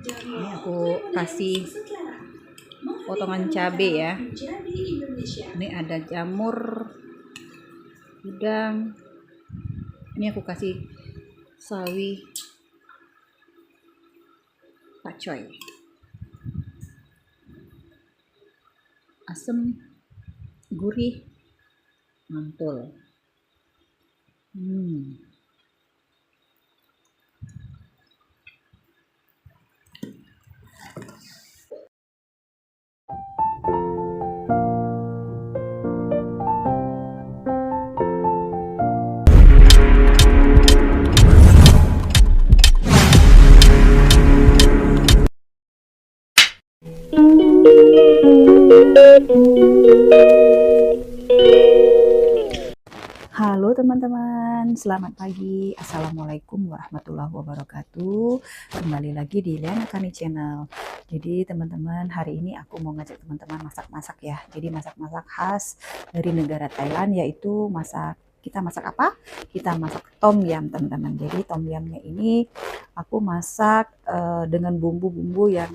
Ini aku kasih potongan cabai ya. Ini ada jamur, udang. Ini aku kasih sawi pakcoy, asam, gurih, mantul. Halo teman-teman, selamat pagi. Assalamualaikum warahmatullahi wabarakatuh. Kembali lagi di Liana Kani Channel. Jadi teman-teman, hari ini aku mau ngajak teman-teman masak-masak ya. Jadi masak-masak khas dari negara Thailand, yaitu kita masak apa? Kita masak tom yum teman-teman. Jadi tom yumnya ini aku masak dengan bumbu-bumbu yang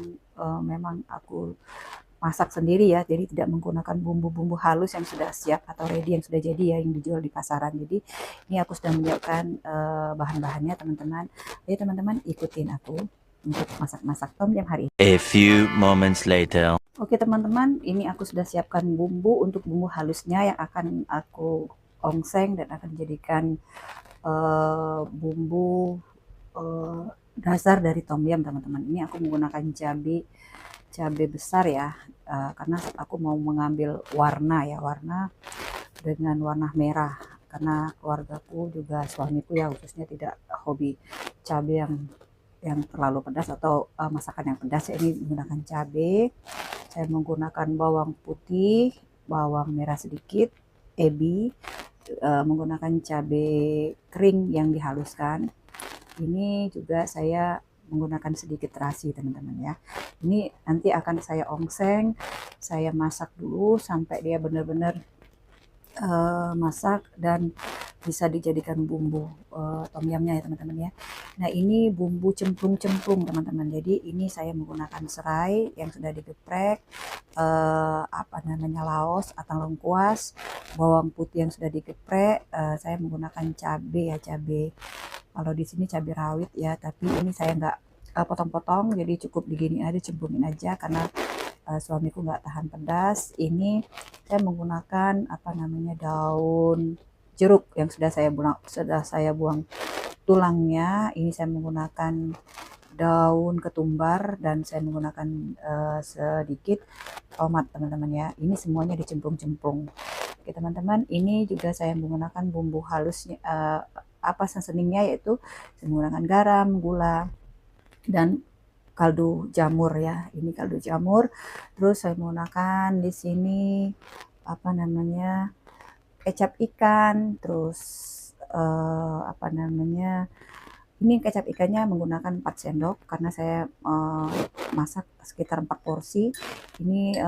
memang aku masak sendiri ya, jadi tidak menggunakan bumbu-bumbu halus yang sudah siap atau ready yang sudah jadi ya, yang dijual di pasaran. Jadi ini aku sudah menyiapkan bahan-bahannya teman-teman. Jadi teman-teman ikutin aku untuk masak-masak tom yum hari ini. A few moments later. Oke teman-teman, ini aku sudah siapkan bumbu untuk bumbu halusnya yang akan aku ongseng dan akan dijadikan bumbu dasar dari tom yum teman-teman. Ini aku menggunakan cabai besar ya, karena aku mau mengambil warna dengan warna merah, karena keluargaku juga suamiku ya khususnya tidak hobi cabai yang terlalu pedas atau masakan yang pedas. Ini menggunakan cabai, saya menggunakan bawang putih, bawang merah sedikit, ebi, menggunakan cabai kering yang dihaluskan. Ini juga saya menggunakan sedikit terasi teman-teman ya. Ini nanti akan saya ongseng, saya masak dulu sampai dia benar-benar masak dan bisa dijadikan bumbu tom yumnya ya teman-teman ya. Nah ini bumbu cemplung-cemplung teman-teman. Jadi ini saya menggunakan serai yang sudah digeprek, laos atau lengkuas, bawang putih yang sudah digeprek, saya menggunakan cabai ya, cabai. Kalau di sini cabai rawit ya, tapi ini saya nggak potong-potong, jadi cukup begini aja, cemplungin aja karena suamiku nggak tahan pedas. Ini saya menggunakan daun jeruk yang sudah saya buang tulangnya. Ini saya menggunakan daun ketumbar dan saya menggunakan sedikit tomat teman-teman ya. Ini semuanya dicemplung-cemplung. Oke teman-teman, ini juga saya menggunakan bumbu halusnya, seasoningnya, yaitu saya menggunakan garam, gula, dan kaldu jamur ya. Ini kaldu jamur. Terus saya menggunakan di sini kecap ikan. Terus ini kecap ikannya menggunakan 4 sendok karena saya masak sekitar 4 porsi. Ini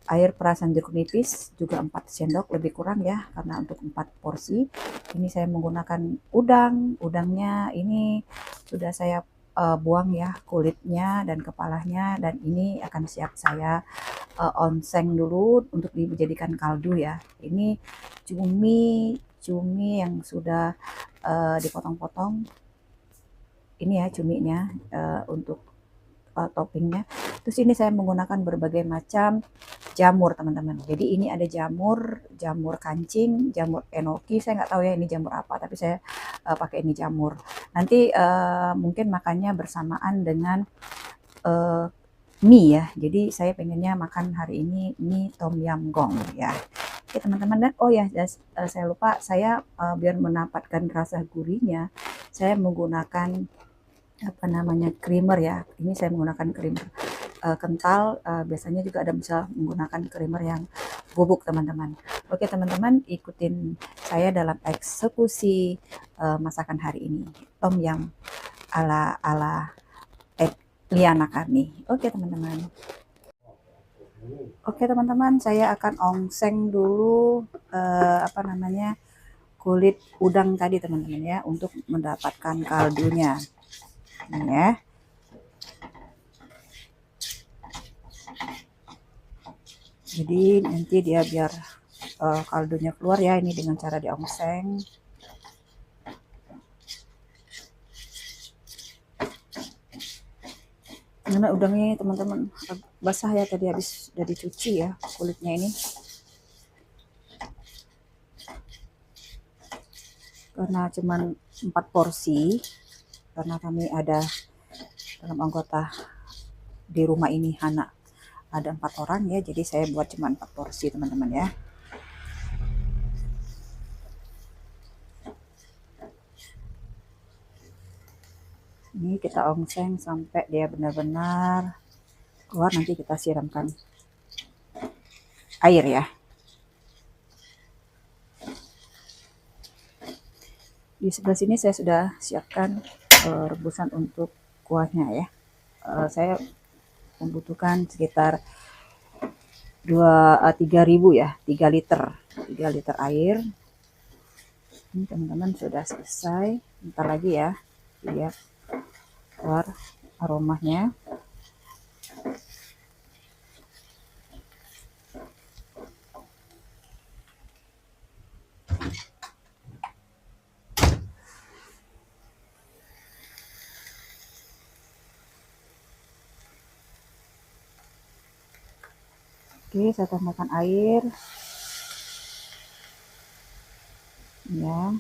air perasan jeruk nipis juga 4 sendok, lebih kurang ya karena untuk 4 porsi. Ini saya menggunakan udangnya ini sudah saya buang ya kulitnya dan kepalanya, dan ini akan siap saya onseng dulu untuk dijadikan kaldu ya. Ini cumi yang sudah dipotong-potong. Ini ya cuminya untuk toppingnya. Terus ini saya menggunakan berbagai macam jamur teman-teman. Jadi ini ada jamur kancing, jamur enoki, saya nggak tahu ya ini jamur apa, tapi saya pakai ini jamur. Nanti mungkin makannya bersamaan dengan mie ya. Jadi saya pengennya makan hari ini mie tom yum gong ya. Oke teman-teman, dan oh ya saya lupa, saya biar mendapatkan rasa gurihnya saya menggunakan creamer ya. Ini saya menggunakan creamer kental, biasanya juga ada bisa menggunakan creamer yang bubuk teman-teman. Oke teman-teman, ikutin saya dalam eksekusi masakan hari ini, tom yum ala Liana Karni. Oke teman-teman. Oke teman-teman, saya akan ongseng dulu kulit udang tadi teman-teman ya, untuk mendapatkan kaldunya. Ini ya. Jadi nanti dia biar kaldunya keluar ya, ini dengan cara diongseng. Karena udangnya teman-teman basah ya, tadi habis udah dicuci ya kulitnya ini. Karena cuman 4 porsi, karena kami ada dalam anggota di rumah ini Hana ada 4 orang ya, jadi saya buat cuma 4 porsi teman-teman ya. Ini kita ongseng sampai dia benar-benar keluar, nanti kita siramkan air ya. Di sebelah sini saya sudah siapkan rebusan untuk kuahnya ya. Saya membutuhkan sekitar 3.000 ya, 3 liter air. Ini teman-teman sudah selesai, bentar lagi ya dia keluar aromanya. Oke, saya tambahkan air ya.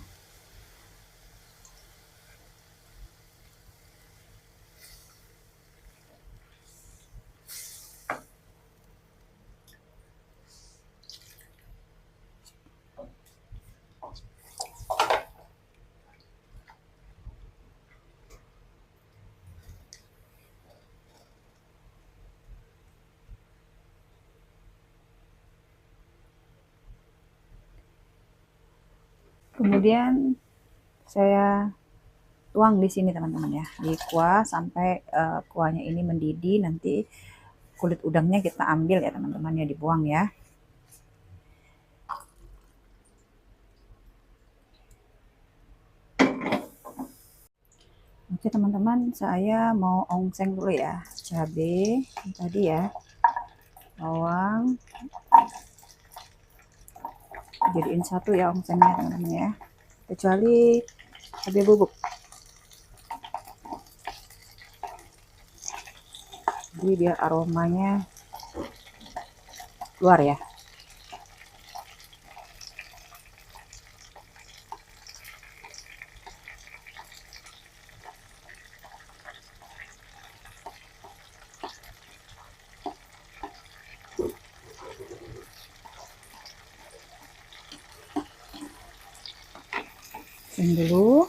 Kemudian saya tuang di sini teman-teman ya, di kuah sampai kuahnya ini mendidih. Nanti kulit udangnya kita ambil ya teman-teman ya, dibuang ya. Oke teman-teman, saya mau ongseng dulu ya cabai tadi ya, bawang, jadiin satu ya ongsengnya teman-teman ya, kecuali cabai bubuk. Jadi biar aromanya keluar ya. Dulu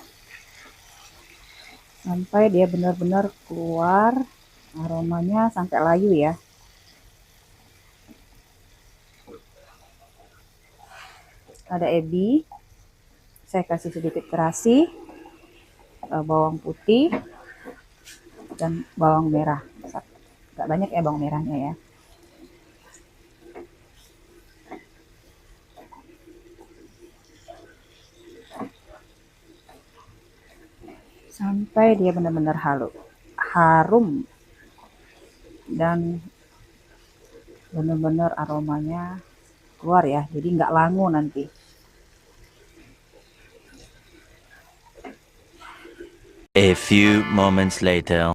sampai dia benar-benar keluar aromanya, sampai layu ya. Ada ebi, saya kasih sedikit terasi, bawang putih dan bawang merah. Gak banyak ya bawang merahnya ya. Sampai dia benar-benar harum dan benar-benar aromanya keluar ya, jadi nggak langu nanti. A few moments later.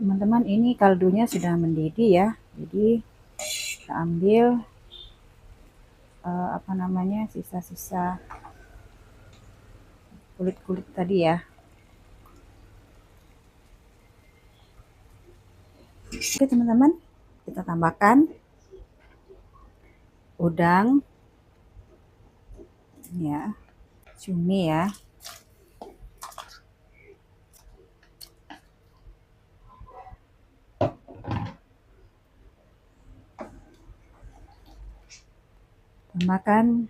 Teman-teman, ini kaldunya sudah mendidih ya, jadi kita ambil sisa-sisa kulit-kulit tadi ya. Oke teman-teman, kita tambahkan udang ya, cumi ya, tambahkan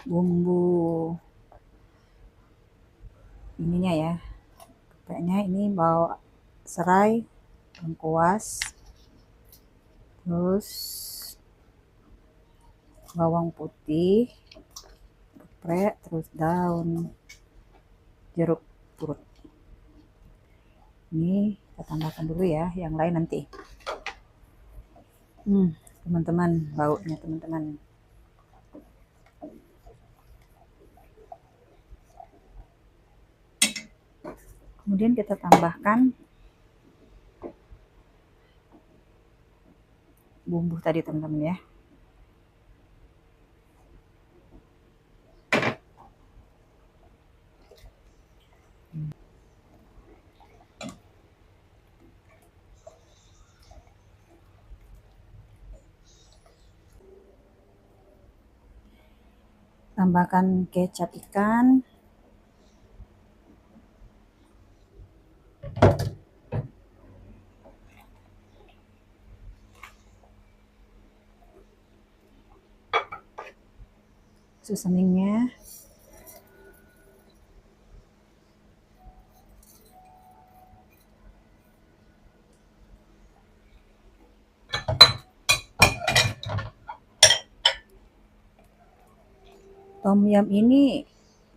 bumbu ininya ya. Kayaknya ini bawa serai, lengkuas, terus bawang putih, geprek, terus daun jeruk purut. Ini kita tambahkan dulu ya, yang lain nanti. Teman-teman, baunya teman-teman. Kemudian kita tambahkan bumbu tadi teman-teman ya. Tambahkan kecap ikan. Seasoningnya. Tom yum ini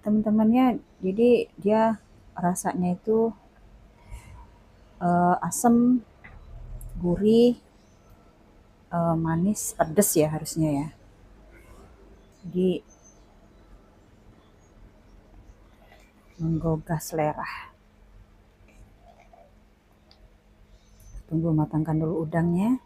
teman-temannya, jadi dia rasanya itu asam, gurih, manis, pedas ya harusnya ya. Jadi menggugah selera. Tunggu matangkan dulu udangnya.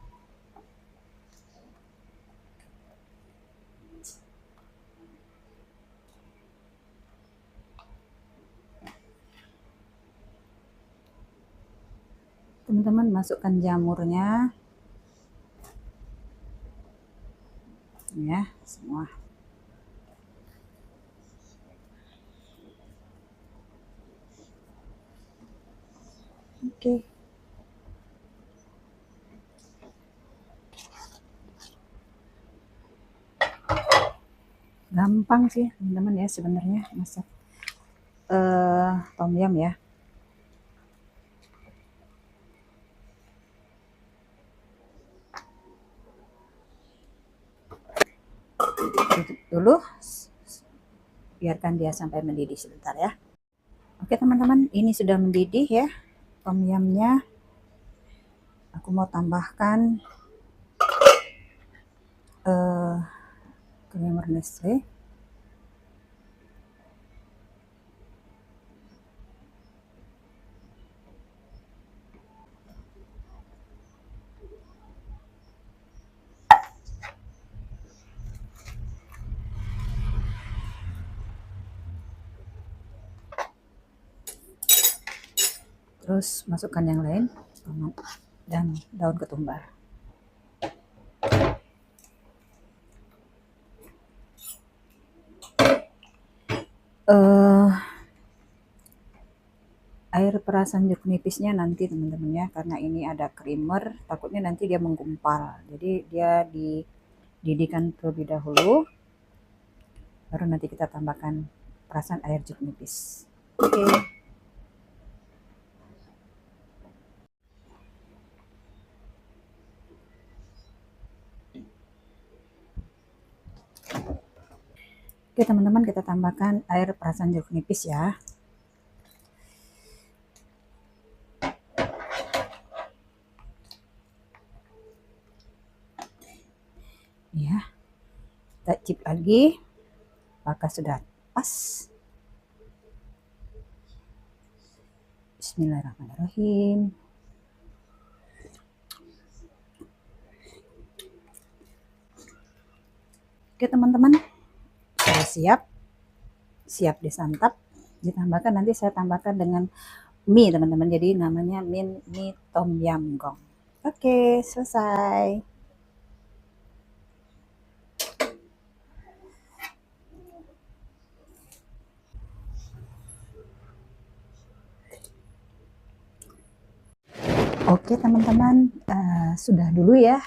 Teman-teman masukkan jamurnya ya, semua. Oke. Gampang sih teman-teman ya sebenarnya masak tom yum ya. Tutup dulu, biarkan dia sampai mendidih sebentar ya. Oke teman-teman, ini sudah mendidih ya tom yumnya. Aku mau tambahkan creamer Nestle. Terus masukkan yang lain dan daun ketumbar. Air perasan jeruk nipisnya nanti teman-teman ya, karena ini ada creamer, takutnya nanti dia menggumpal. Jadi dia dididihkan terlebih dahulu, baru nanti kita tambahkan perasan air jeruk nipis. Oke. Oke teman-teman, kita tambahkan air perasan jeruk nipis ya. Ya, kita cip lagi, apakah sudah pas? Bismillahirrahmanirrahim. Oke teman-teman, sudah siap disantap. Ditambahkan, nanti saya tambahkan dengan mie teman-teman, jadi namanya mie tom yum gong. Oke, selesai. Oke teman-teman, sudah dulu ya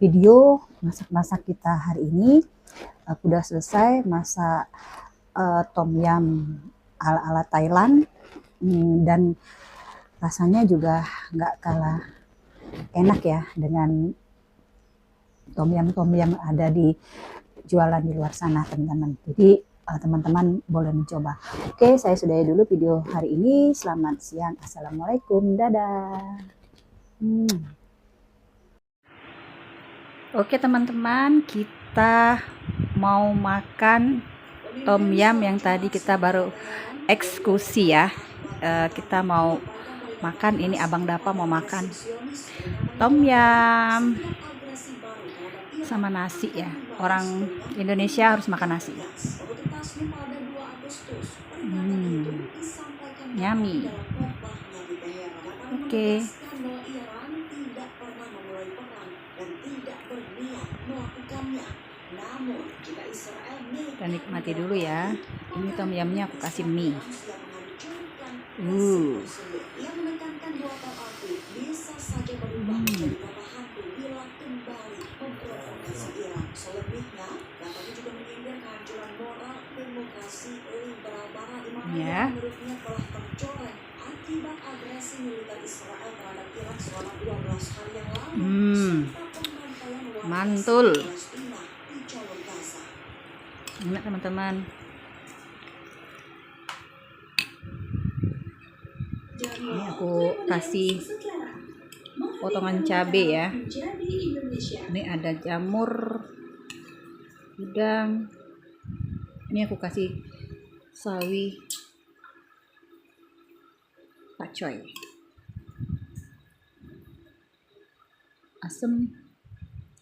video masak-masak kita hari ini. Udah selesai masak tom yum ala-ala Thailand. Dan rasanya juga nggak kalah enak ya dengan tom yum ada di jualan di luar sana, teman-teman. Jadi teman-teman boleh mencoba. Oke, saya sudahi dulu video hari ini. Selamat siang. Assalamualaikum. Dadah. Oke teman-teman, kita mau makan tom yum yang tadi kita baru eksekusi ya. Kita mau makan, ini Abang Dapa mau makan tom yum sama nasi ya. Orang Indonesia harus makan nasi. Yummy. Oke. Kita nikmati dulu ya. Ini tom yumnya aku kasih mie. Ya. Mantul. Enak teman-teman. Ini aku kasih potongan cabai ya. Ini ada jamur, udang. Ini aku kasih sawi pakcoy. Asam,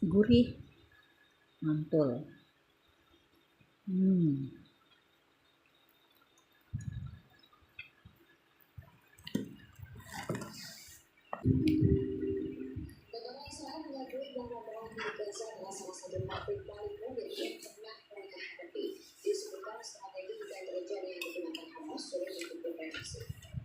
gurih, mantul.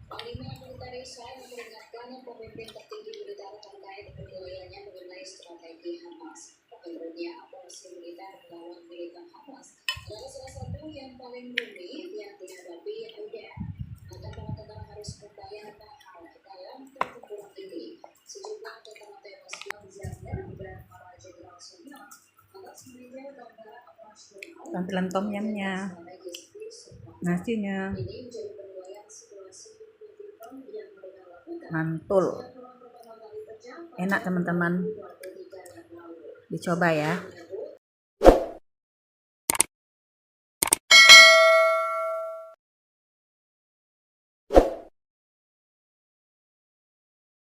Panglima militer Israel memperingatkan pemimpin tertinggi militer terkait penilaiannya mengenai strategi Hamas. Menurutnya, operasi militer melawan militan Hamas adalah salah satu yang paling rumit yang dihadapi UDF. Maka para tentara harus membayar mahal dalam pertempuran ini. Sejumlah tentara tewas Zabner dan para jenderal senior atas meninjau gambaran operasional Tampilan tom yumnya, nasinya mantul, enak teman-teman, dicoba ya.